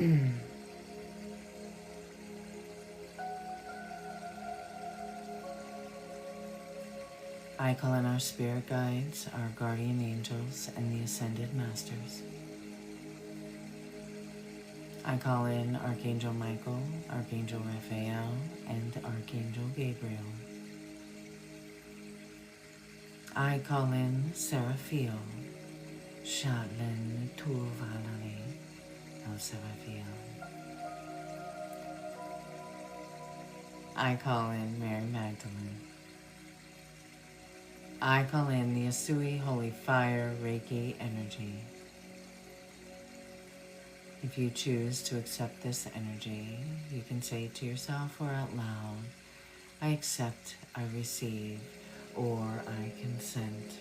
I call in our spirit guides, our guardian angels, and the ascended masters. I call in Archangel Michael, Archangel Raphael, and Archangel Gabriel. I call in Seraphiel, Shatlan Turvalale, El Seraphiel. I call in Mary Magdalene. I call in the Asui Holy Fire Reiki energy. If you choose to accept this energy, you can say to yourself or out loud, I accept, I receive, or I consent.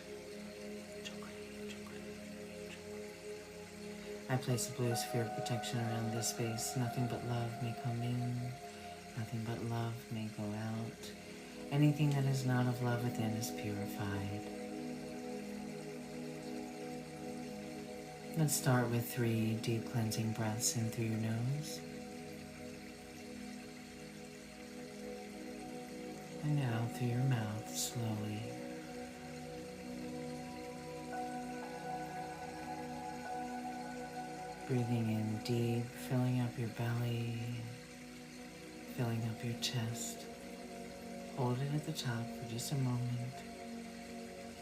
I place a blue sphere of protection around this space. Nothing but love may come in. Nothing but love may go out. Anything that is not of love within is purified. Let's start with 3 deep cleansing breaths in through your nose. And out through your mouth slowly. Breathing in deep, filling up your belly, filling up your chest. Hold it at the top for just a moment.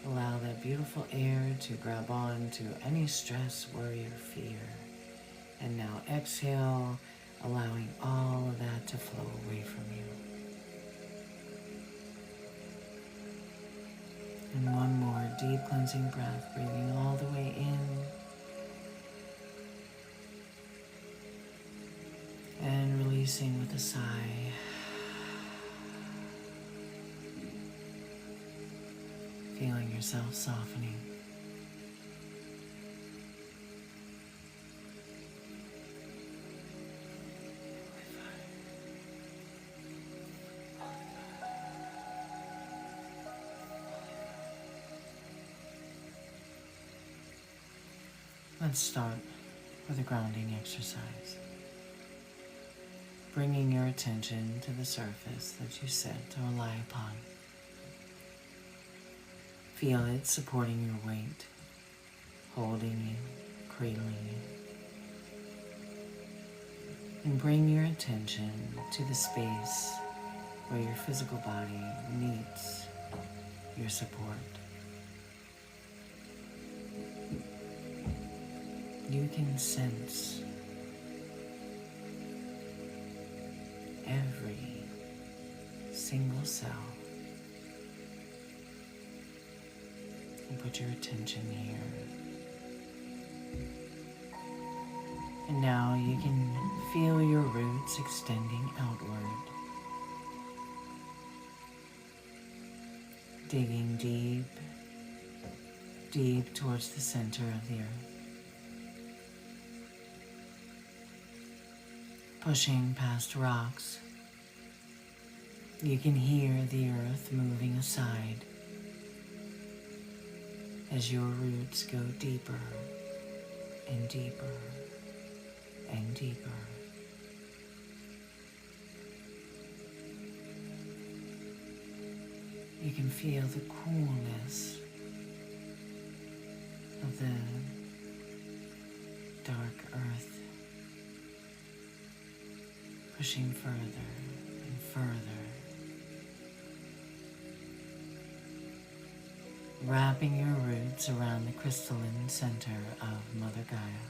Allow that beautiful air to grab on to any stress, worry, or fear. And now exhale, allowing all of that to flow away from you. And one more deep cleansing breath, breathing all the way in. And releasing with a sigh. Feeling yourself softening. Let's start with a grounding exercise. Bringing your attention to the surface that you sit or lie upon. Feel it supporting your weight, holding you, cradling you. And bring your attention to the space where your physical body meets your support. You can sense every single cell. And put your attention here. And now you can feel your roots extending outward. Digging deep, deep towards the center of the earth. Pushing past rocks, you can hear the earth moving aside as your roots go deeper and deeper and deeper. You can feel the coolness of the dark earth pushing further and further, wrapping your roots around the crystalline center of Mother Gaia.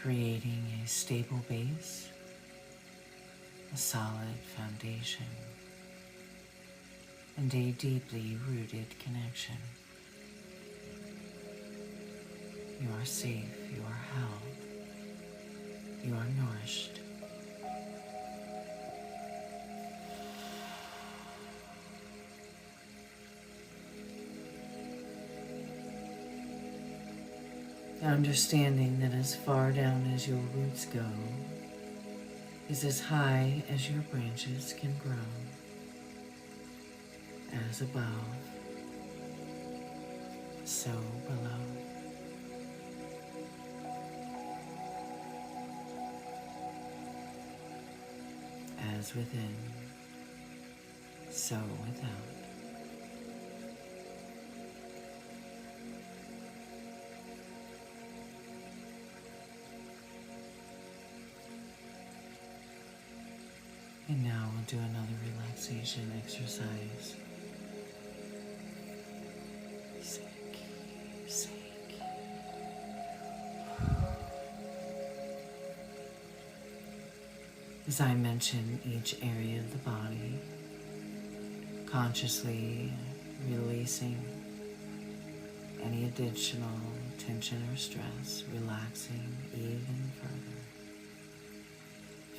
Creating a stable base, a solid foundation, and a deeply rooted connection. You are safe, you are held, you are nourished. Understanding that as far down as your roots go is as high as your branches can grow. As above, so below. As within, so without. And now we'll do another relaxation exercise. Seiki, seiki. As I mention each area of the body, consciously releasing any additional tension or stress, relaxing even further.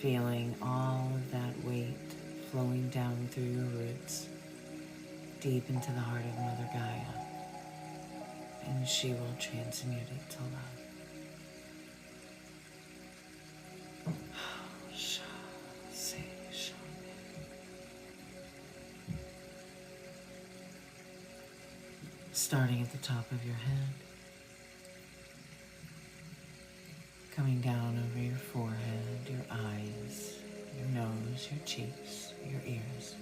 Feeling all of that weight flowing down through your roots, deep into the heart of Mother Gaia, and she will transmute it to love. Starting at the top of your head, coming down over your forehead, your eyes, your nose, your cheeks, your ears.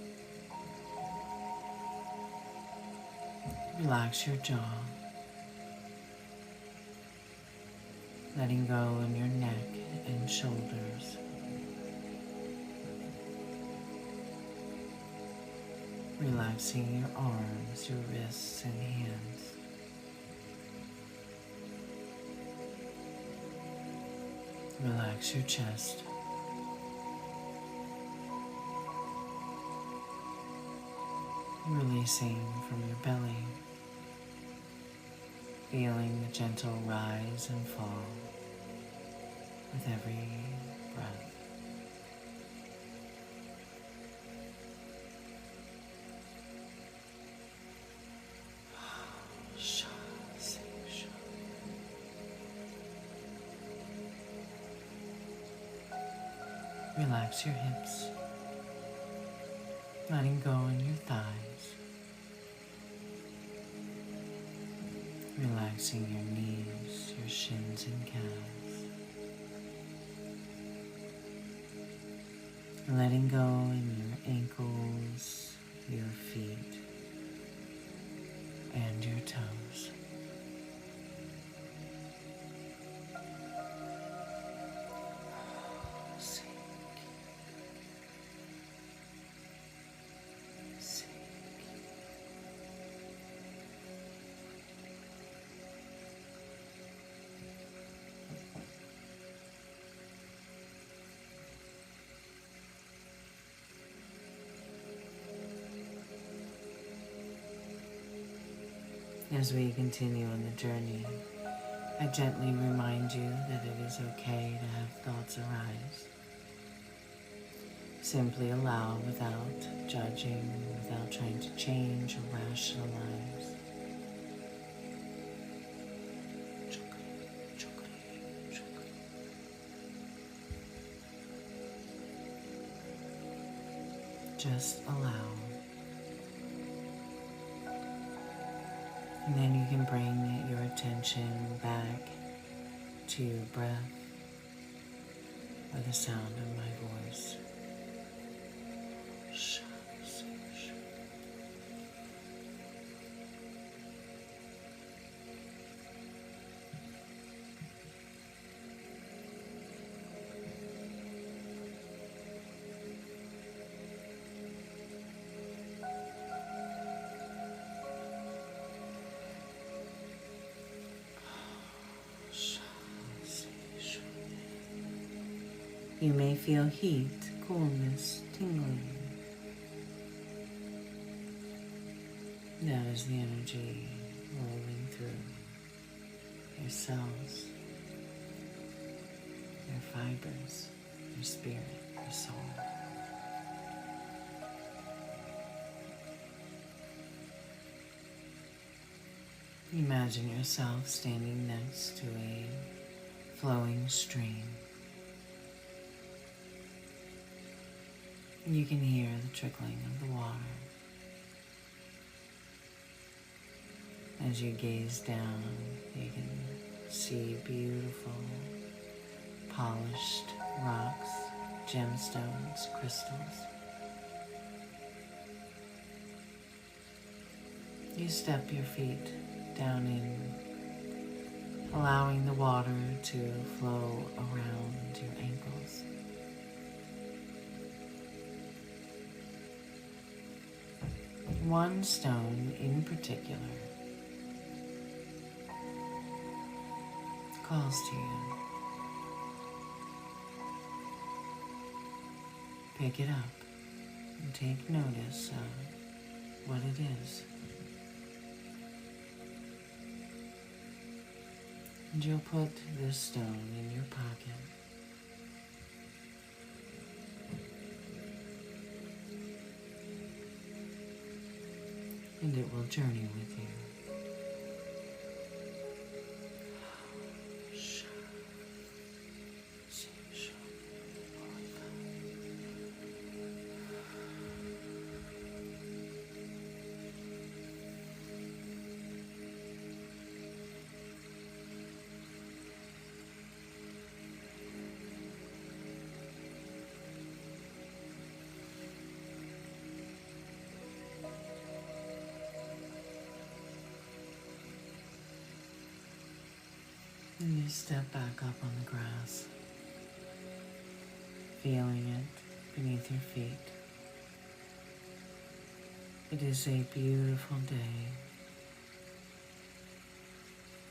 Relax your jaw, letting go in your neck and shoulders. Relaxing your arms, your wrists, and hands. Relax your chest. Releasing from your belly, feeling the gentle rise and fall with every breath. Relax your hips, letting go in your thighs, relaxing your knees, your shins and calves, letting go in your ankles, your feet, and your toes. As we continue on the journey, I gently remind you that it is okay to have thoughts arise. Simply allow without judging, without trying to change or rationalize. Just allow. And then you can bring your attention back to your breath or the sound of my voice. You may feel heat, coolness, tingling. That is the energy rolling through your cells, your fibers, your spirit, your soul. Imagine yourself standing next to a flowing stream. You can hear the trickling of the water As you gaze down, you can see beautiful, polished rocks, gemstones, crystals. You step your feet down in, allowing the water to flow around your ankles. One stone in particular calls to you. Pick it up and take notice of what it is. And you'll put this stone in your pocket. And it will journey with you. And you step back up on the grass, feeling it beneath your feet. It is a beautiful day.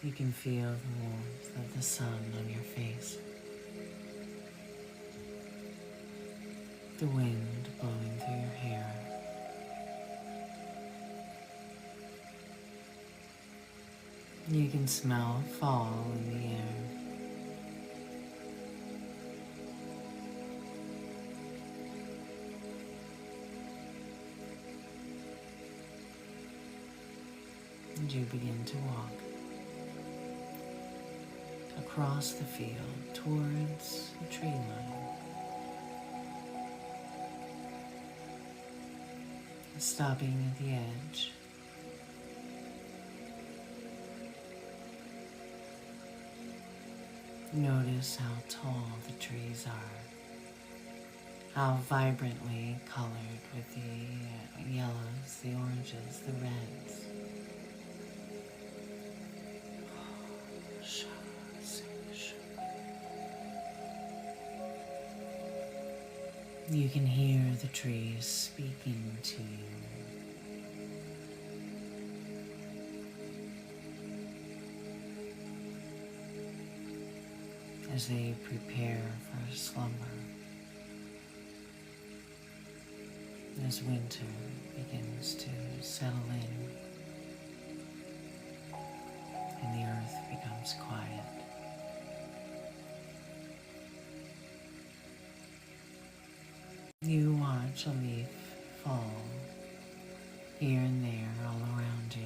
You can feel the warmth of the sun on your face, the wind blowing through your hair. You can smell fall in the air. And you begin to walk across the field towards the tree line, stopping at the edge. Notice how tall the trees are, how vibrantly colored with the yellows, the oranges, the reds. You can hear the trees speaking to you. As they prepare for slumber, as winter begins to settle in and the earth becomes quiet. You watch a leaf fall here and there all around you.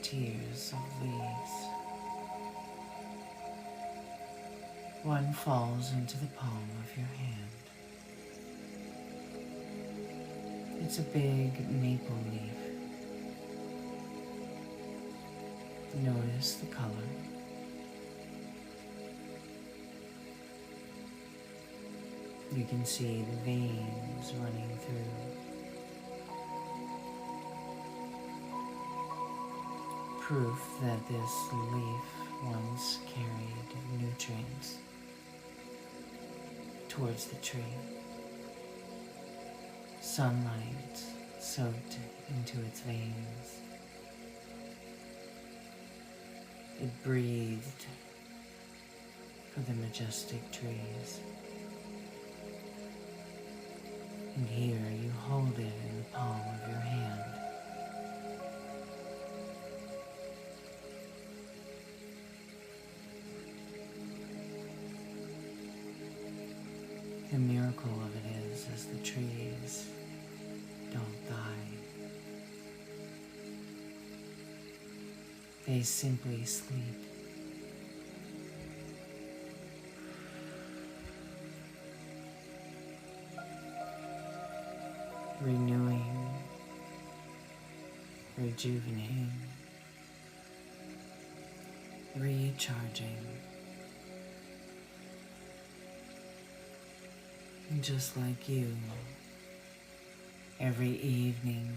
Tiers of leaves. One falls into the palm of your hand. It's a big maple leaf. Notice the color. You can see the veins running through. Proof that this leaf once carried nutrients towards the tree. Sunlight soaked into its veins. It breathed for the majestic trees. And here you hold it in the palm of your hand. The miracle of it is the trees don't die. They simply sleep renewing, rejuvenating, recharging. And just like you, every evening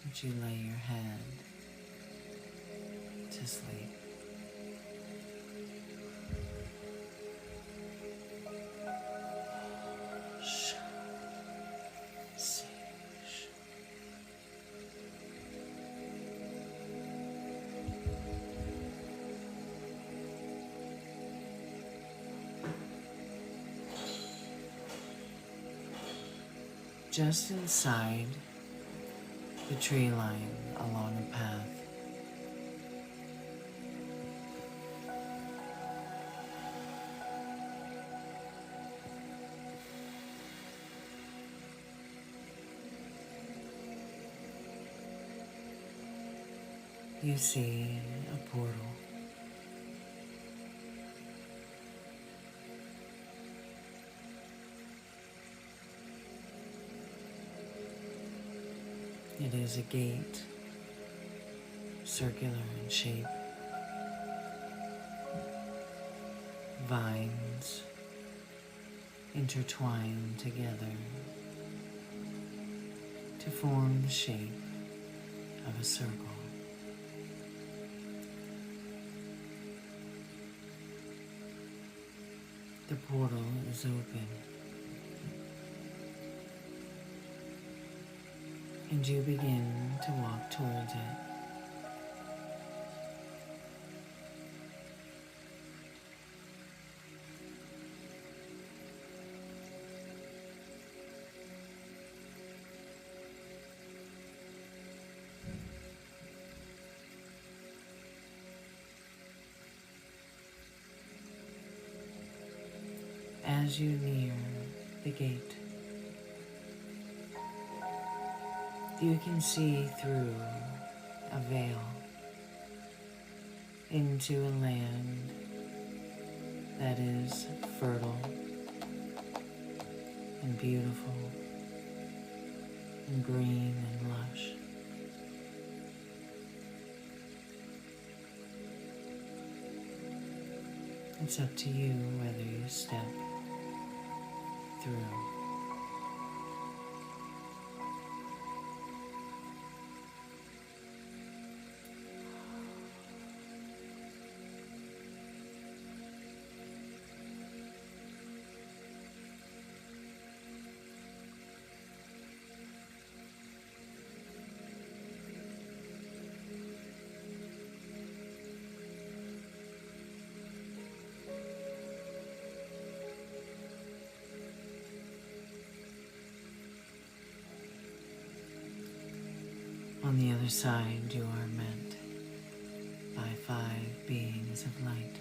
that you lay your head to sleep, just inside the tree line along a path, you see a portal. It is a gate, circular in shape, vines intertwined together to form the shape of a circle. The portal is open, and you begin to walk towards it. As you near the gate, you can see through a veil into a land that is fertile and beautiful and green and lush. It's up to you whether you step through. On the other side, you are met by 5 beings of light.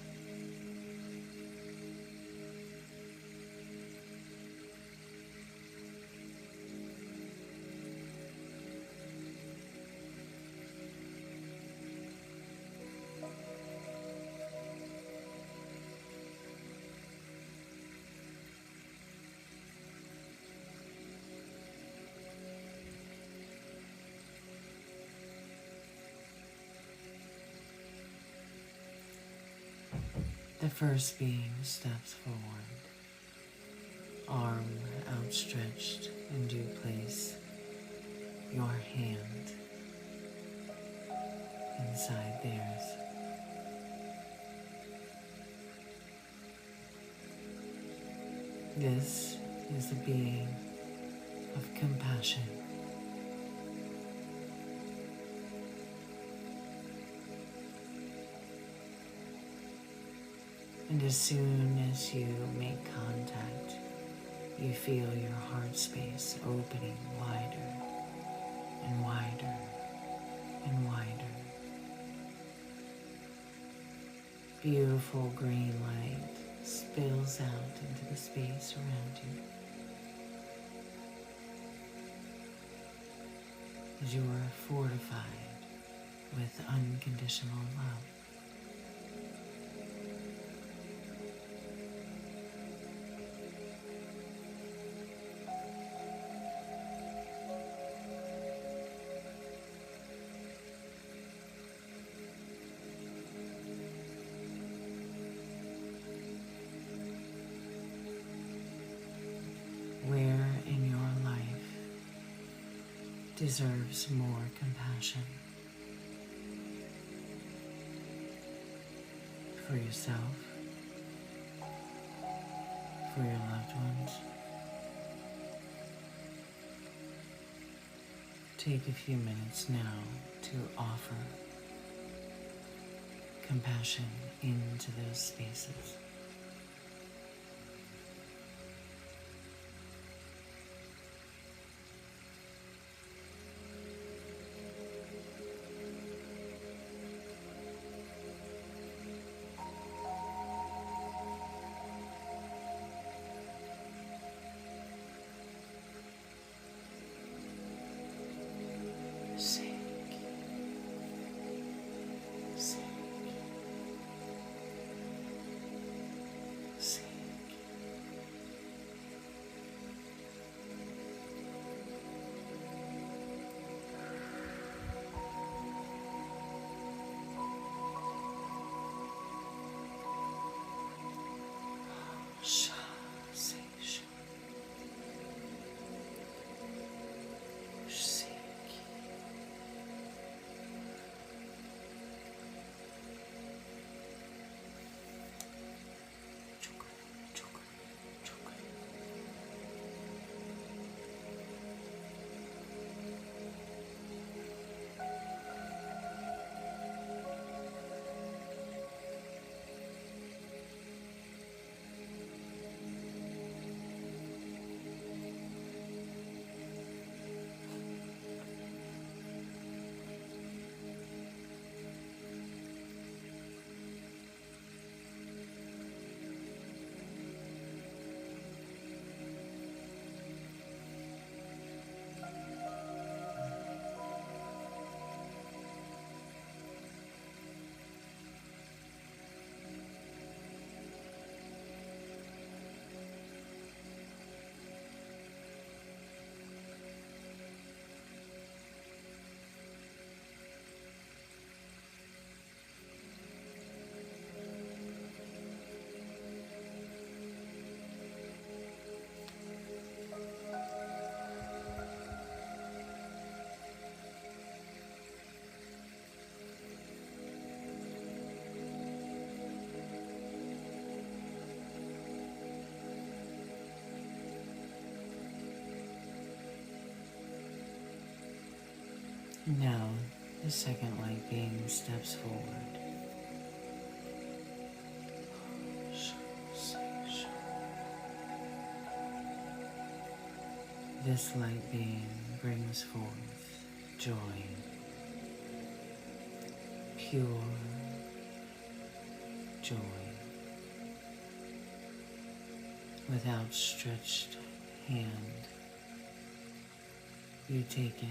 The first being steps forward, arm outstretched, and you place your hand inside theirs. This is a being of compassion. And as soon as you make contact, you feel your heart space opening wider and wider and wider. Beautiful green light spills out into the space around you as you are fortified with unconditional love. deserves more compassion for yourself, for your loved ones. Take a few minutes now to offer compassion into those spaces. Now, the second light being steps forward. This light being brings forth joy, pure joy, with outstretched hand. You take it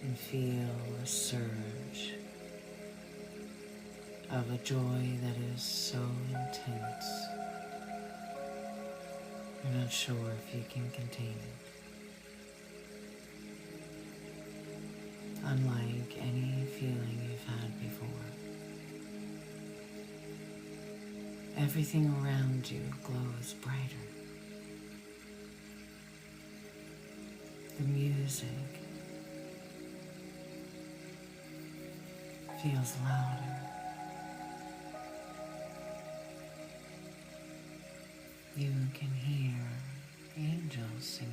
and feel a surge of a joy that is so intense. You're not sure if you can contain it. Unlike any feeling you've had before. Everything around you glows brighter. The music feels louder. You can hear angels singing.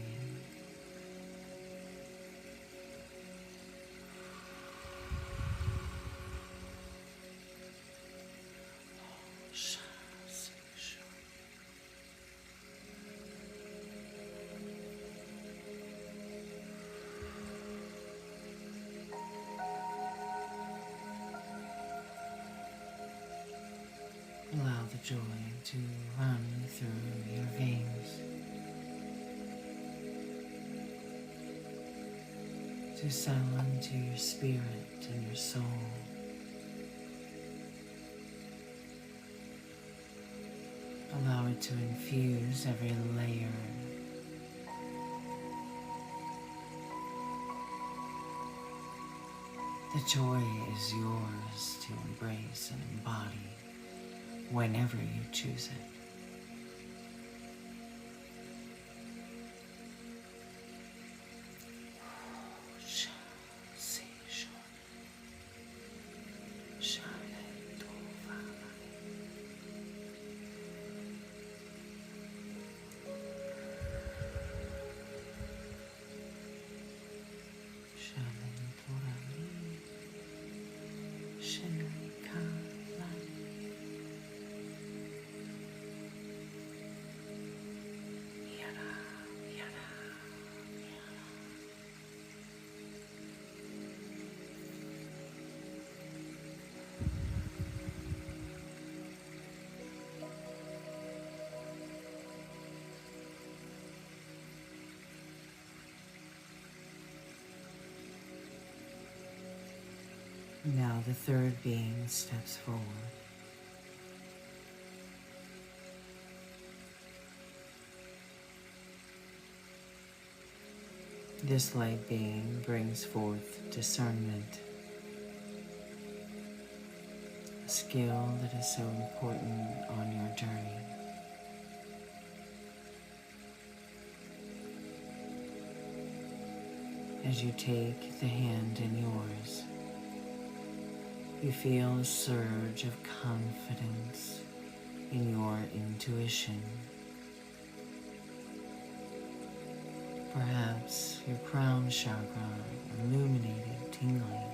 Allow the joy to run through your veins, to settle into your spirit and your soul. Allow it to infuse every layer. The joy is yours to embrace and embody whenever you choose it. Now the third being steps forward. This light being brings forth discernment, a skill that is so important on your journey. As you take the hand in yours, you feel a surge of confidence in your intuition. Perhaps your crown chakra illuminated, tingling.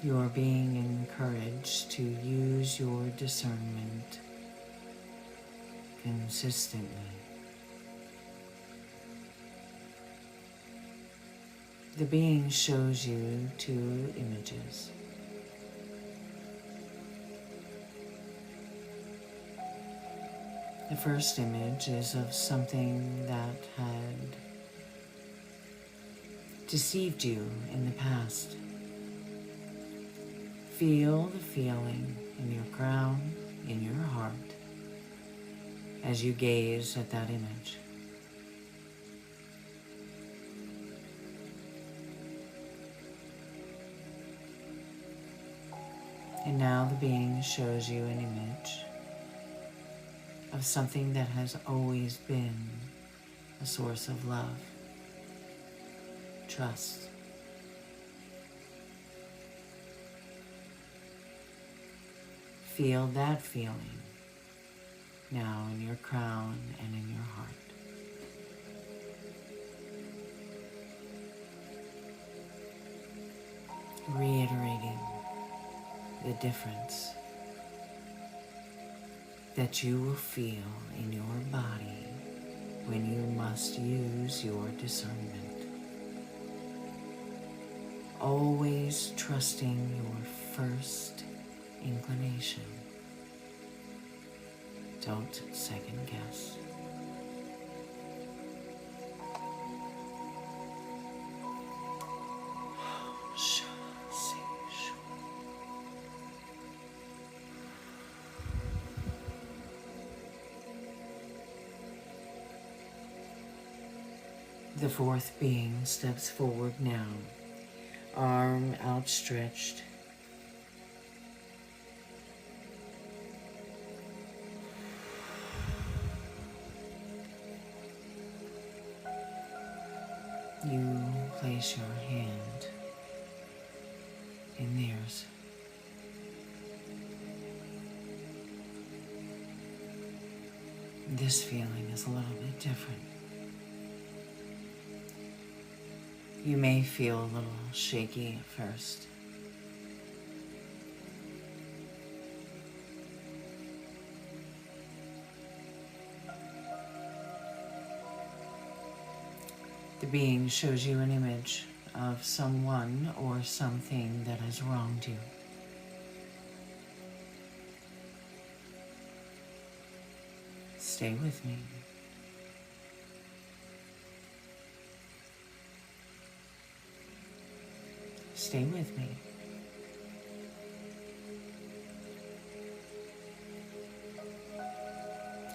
You are being encouraged to use your discernment consistently. The being shows you two images. The first image is of something that had deceived you in the past. Feel the feeling in your crown, in your heart, as you gaze at that image. And now the being shows you an image of something that has always been a source of love, trust. Feel that feeling now in your crown and in your heart. Reiterating the difference that you will feel in your body when you must use your discernment. Always trusting your first inclination. Don't second guess. The fourth being steps forward now, arm outstretched. You place your hand in theirs. This feeling is a little bit different. You may feel a little shaky at first. The being shows you an image of someone or something that has wronged you. Stay with me. Stay with me.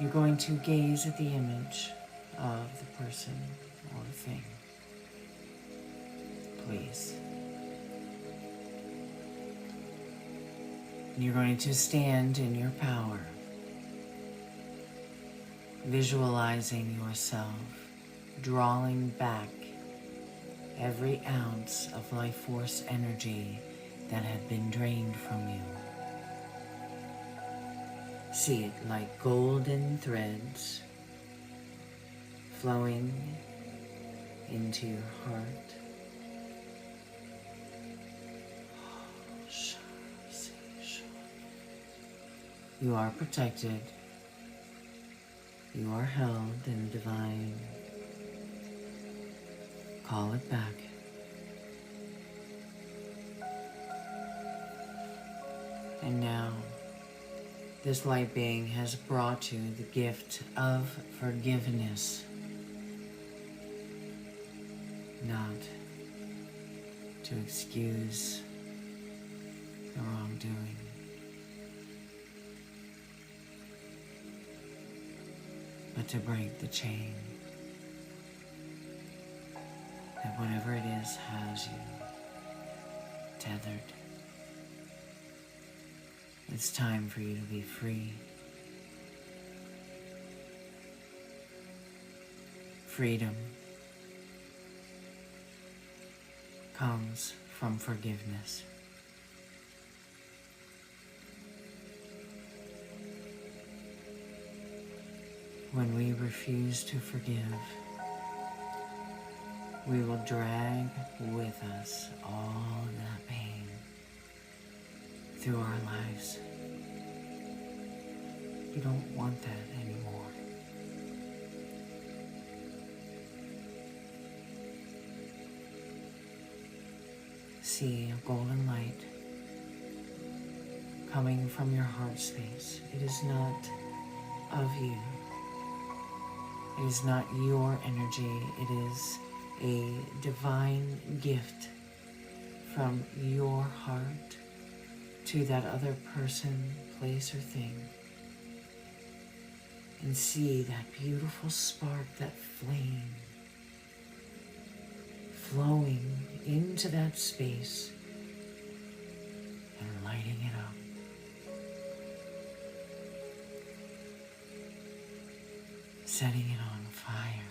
You're going to gaze at the image of the person or thing. Please. You're going to stand in your power, visualizing yourself drawing back every ounce of life force energy that had been drained from you. See it like golden threads flowing into your heart. You are protected. You are held in divine. Call it back. And now, this light being has brought you the gift of forgiveness, not to excuse the wrongdoing, but to break the chain that whatever it is has you tethered. It's time for you to be free. Freedom comes from forgiveness. When we refuse to forgive, we will drag with us all that pain through our lives. You don't want that anymore. See a golden light coming from your heart space. It is not of you. It is not your energy. It is a divine gift from your heart to that other person, place, or thing. And see that beautiful spark, that flame, flowing into that space and lighting it up. Setting it on fire.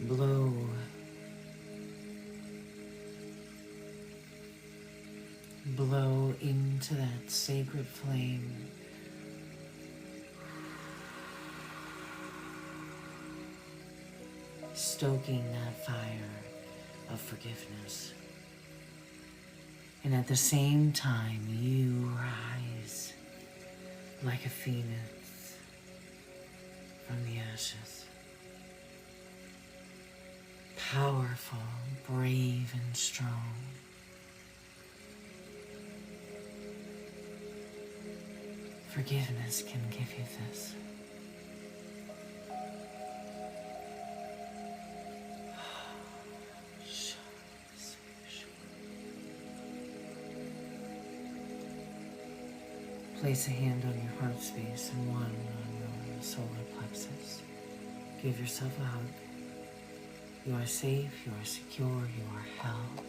Blow. Blow into that sacred flame. Stoking that fire of forgiveness. And at the same time, you rise like a phoenix from the ashes. Powerful, brave, and strong. Forgiveness can give you this. Place a hand on your heart space and one on your solar plexus. Give yourself a hug. You are safe, you are secure, you are held.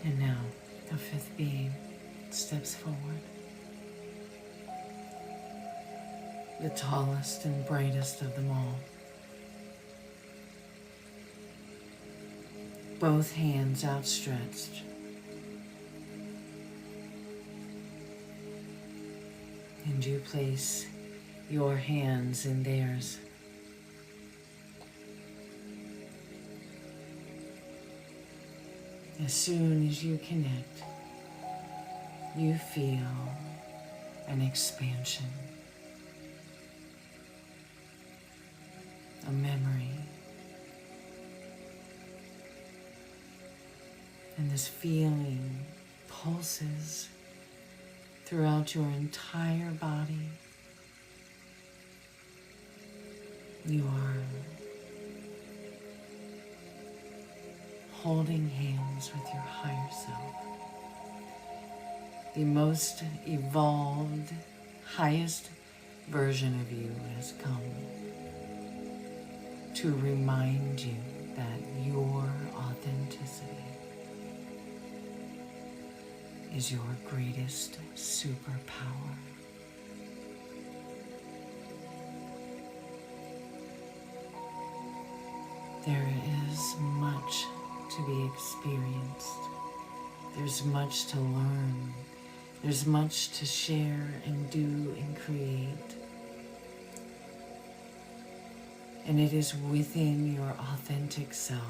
And now, the fifth being steps forward. The tallest and brightest of them all. Both hands outstretched. And you place your hands in theirs. As soon as you connect, you feel an expansion, a memory, and this feeling pulses throughout your entire body. You are holding hands with your higher self. The most evolved, highest version of you has come to remind you that your authenticity is your greatest superpower. There is much to be experienced There's much to learn. There's much to share and do and create. And it is within your authentic self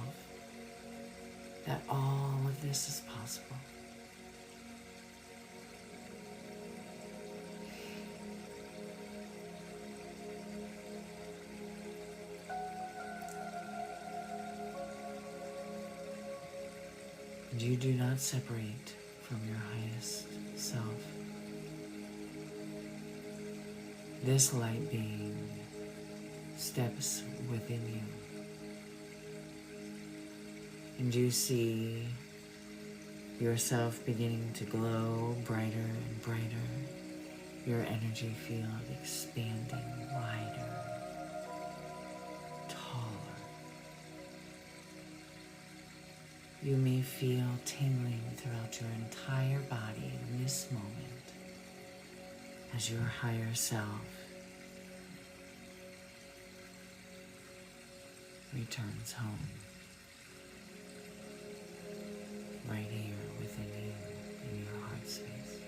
that all of this is possible. And you do not separate from your highest self. This light being steps within you. And you see yourself beginning to glow brighter and brighter. Your energy field expanding wider, taller. You may feel tingling throughout your entire body in this moment as your higher self returns home, right here within you, in your heart space.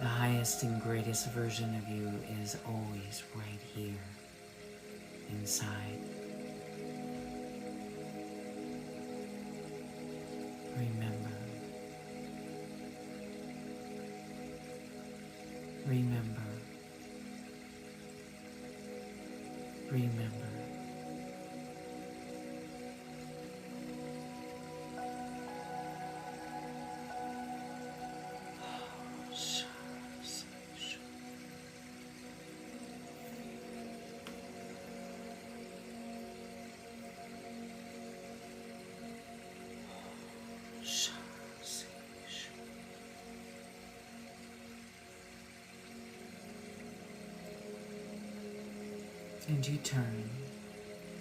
The highest and greatest version of you is always right here, inside. Remember. Remember. Remember. And you turn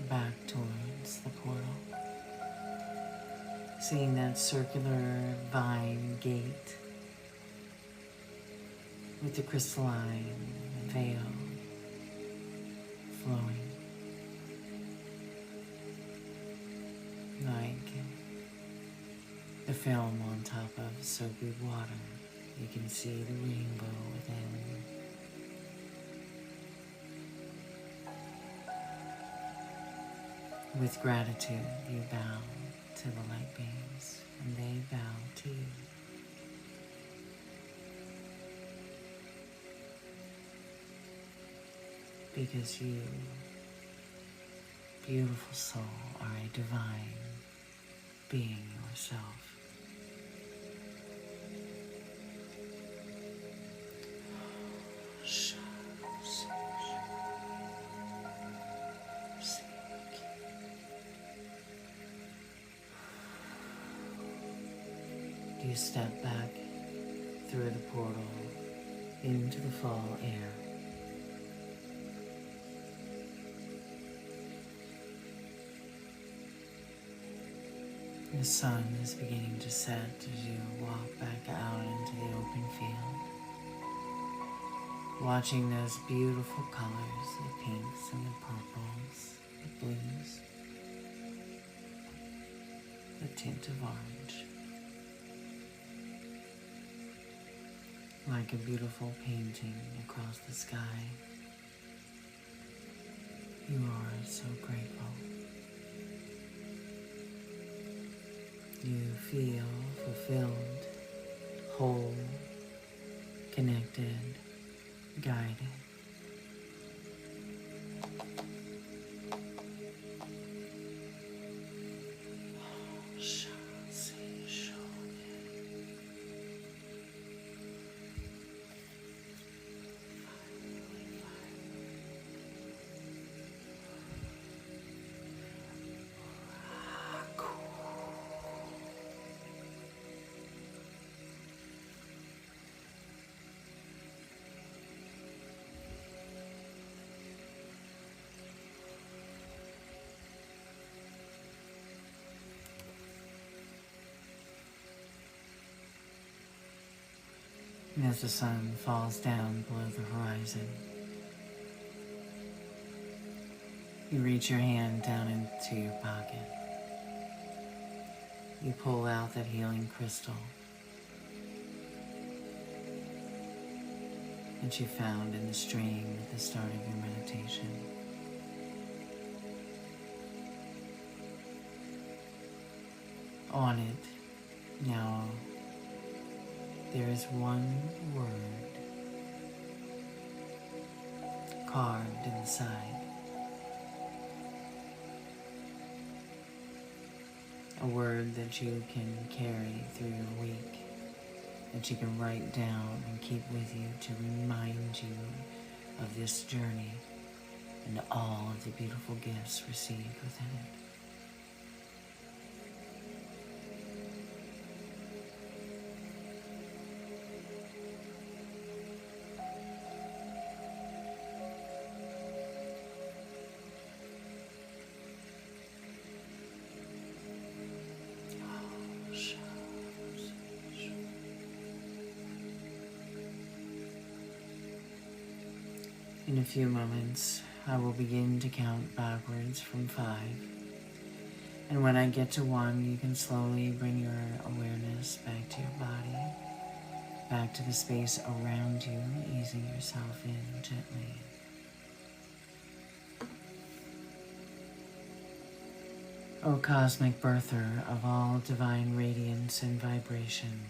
back towards the portal, seeing that circular vine gate with the crystalline veil flowing like the film on top of soapy water. You can see the rainbow within. With gratitude, you bow to the light beings, and they bow to you. Because you, beautiful soul, are a divine being yourself. You step back through the portal into the fall air. The sun is beginning to set as you walk back out into the open field, watching those beautiful colors, the pinks and the purples, the blues, the tint of orange. Like a beautiful painting across the sky. You are so grateful. You feel fulfilled, whole, connected, guided. And as the sun falls down below the horizon, you reach your hand down into your pocket you pull out that healing crystal that you found in the stream at the start of your meditation. On it, now, there is one word carved inside. A word that you can carry through your week, that you can write down and keep with you to remind you of this journey and all of the beautiful gifts received within it. In a few moments, I will begin to count backwards from 5. And when I get to 1, you can slowly bring your awareness back to your body, back to the space around you, easing yourself in gently. O cosmic birther of all divine radiance and vibration,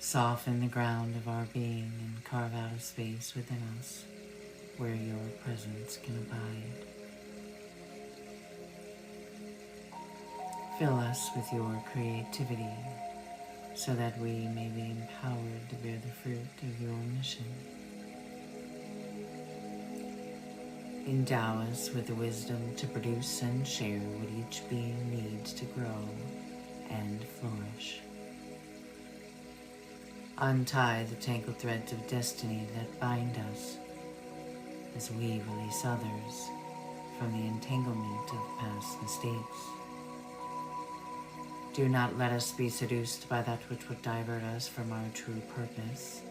soften the ground of our being and carve out a space within us where your presence can abide. Fill us with your creativity so that we may be empowered to bear the fruit of your mission. Endow us with the wisdom to produce and share what each being needs to grow and flourish. Untie the tangled threads of destiny that bind us as we release others from the entanglement of past mistakes. Do not let us be seduced by that which would divert us from our true purpose,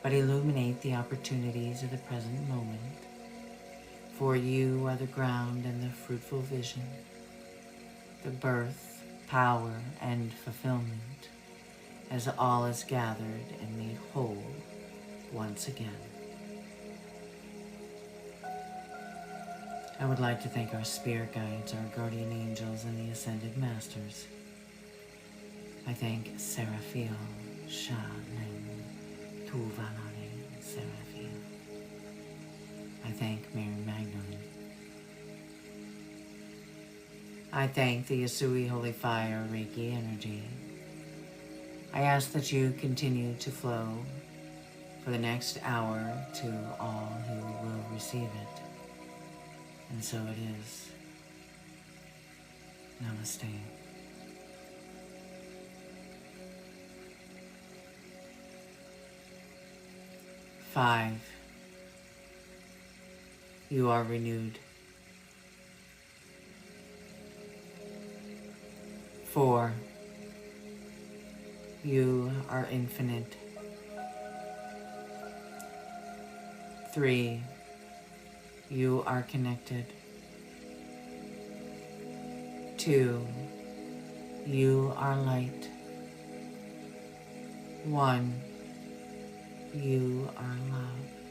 but illuminate the opportunities of the present moment. For you are the ground and the fruitful vision, the birth, power, and fulfillment, as all is gathered and made whole once again. I would like to thank our spirit guides, our guardian angels, and the ascended masters. I thank Seraphiel, Shalem, Tuvanane, Seraphiel. I thank Mary Magdalene. I thank the Yasui Holy Fire Reiki energy. I ask that you continue to flow for the next hour to all who will receive it. And so it is. Namaste. Five, you are renewed. 4, you are infinite. 3, you are connected. 2, you are light. 1, you are love.